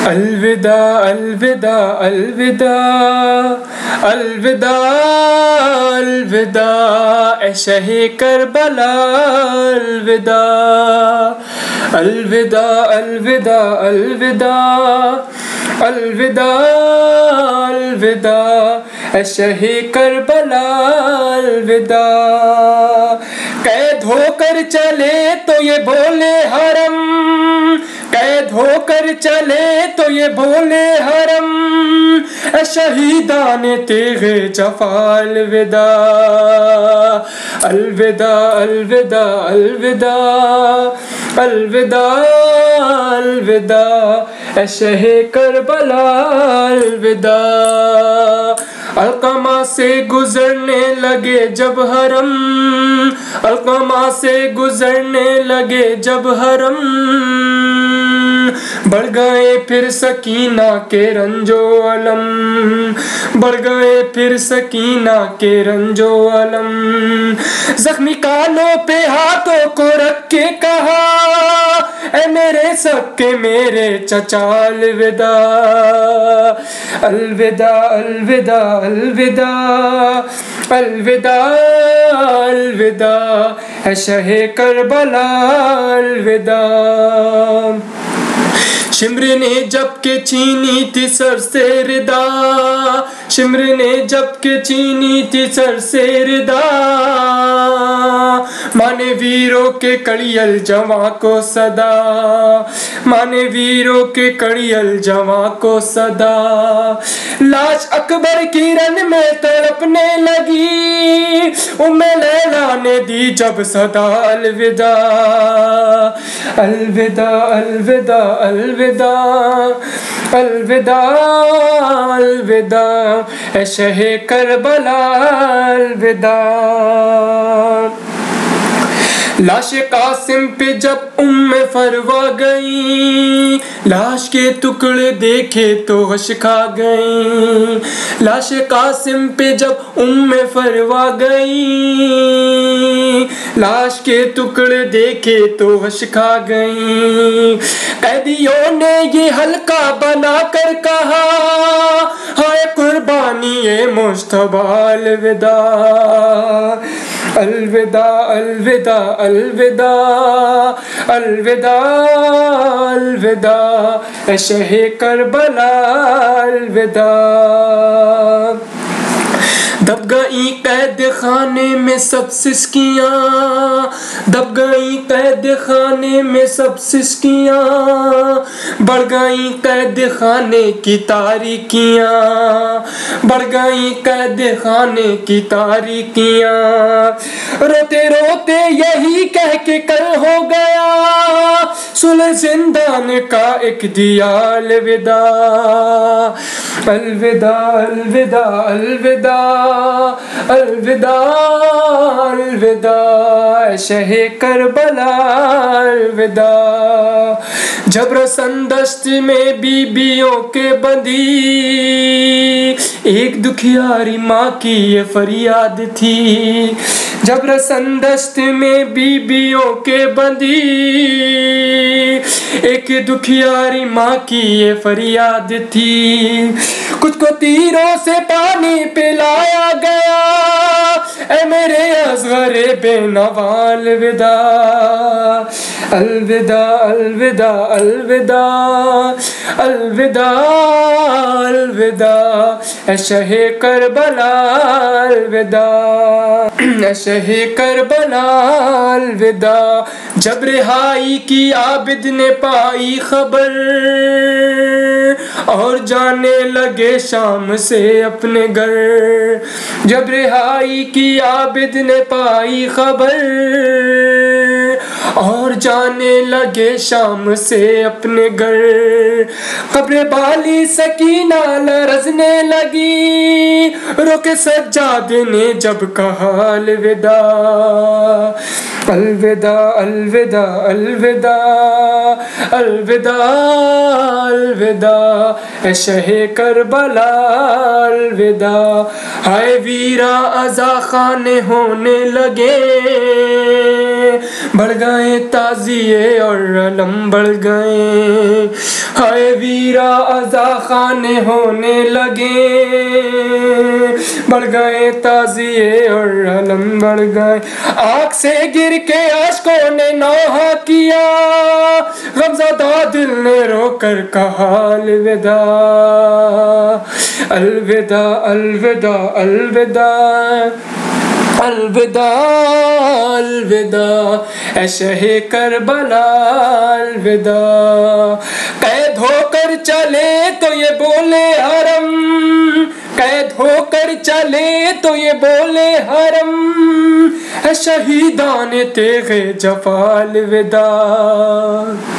الوداع الوداع الوداع الوداع الوداع اے شہ کربلا الوداع الوداع الوداع الوداع الوداع الوداع اے شہ کربلا الوداع قید ہو کر چلے تو یہ بولے حرم قید ہو کر چلے تو یہ بولے حرم اے شہیدان تیغ جفا الوداع الوداع الوداع الوداع الوداع الوداع اے شہ کربلا الوداع القمہ سے گزرنے لگے جب حرم القمہ سے گزرنے لگے جب حرم بڑھ گئے پھر سکینہ کے رنج و علم بڑھ گئے پھر سکینہ کے رنج و علم زخمی کانوں پہ ہاتھوں کو رکھ کے کہا اے میرے سکے میرے چچا الوداع الوداع الوداع الوداع الوداع الوداع اے شہ کربلا الوداع شمر نے جب کہ چھینی تھی سر سے ردا شمر نے جب کہ چھینی تھی سر سے ردا مانے ویروں کے کڑیل جواں کو صدا مانے ویروں کے کڑیل جواں کو صدا لاش اکبر کی رن میں تڑپنے لگی لیلا نے دی جب صدا الوداع الوداع الوداع الوداع الوداع الوداع اے شہ کربلا الوداع لاش قاسم پہ جب فروا گئی لاش کے ٹکڑے دیکھے تو غش کھا گئی لاش قاسم پہ جب فروا گئی لاش کے ٹکڑے دیکھے تو غش کھا گئی قیدیوں نے یہ حلقہ بنا کر کہا ہائے قربانی اے مجتبی الوداع الوداع الوداع الوداع الوداع الوداع اے شہ کربلا الوداع دب گئی قید خانے میں سب سسکیاں دب گئی قید خانے میں سب سسکیاں بڑھ گئی قید خانے کی تاریکیاں بڑھ گئی قید خانے کی تاریکیاں روتے روتے یہی کہہ کے کل ہو گیا صلح زندان کا ایک دیا الوداع الوداع الوداع الوداع الوداع الوداع شہ کربلا الوداع جب رسن دشت میں بیویوں کے بندی ایک دکھیاری ماں کی یہ فریاد تھی جب رسن دشت میں بیویوں کے بندی ایک دکھیاری ماں کی یہ فریاد تھی کچھ کو تیروں سے پانی پلایا گیا اے میرے اصغر بے نوا الوداع الوداع الوداع الوداع الوداع الوداع اے شہ کربلا الوداع اے شہ کربلا الوداع جب رہائی کی عابد نے پائی خبر اور جانے لگے شام سے اپنے گھر جب رہائی کی عابد نے پائی خبر اور جانے لگے شام سے اپنے گھر قبر بالی سکینہ لرزنے لگی رک سجاد نے جب کہا الوداع الوداع الوداع الوداع الوداع الوداع اے شہ کربلا الوداع ہائے ویرا عزا خانے ہونے لگے بڑھ گئے تعزیے اور علم بڑھ گئے، ہائے ویرا عزا خانے ہونے لگے، بڑھ گئے تعزیے اور علم بڑھ گئے، آنکھ سے گر کے اشکوں نے نوحہ کیا، غمزدہ دل نے رو کر کہا الوداع، الوداع الوداع الوداع الوداع الوداع اے شہ کربلا الوداع، قید ہو کر چلے تو یہ بولے حرم، قید ہو کر چلے تو یہ بولے حرم، اے شہیدان تیغ جفا الوداع۔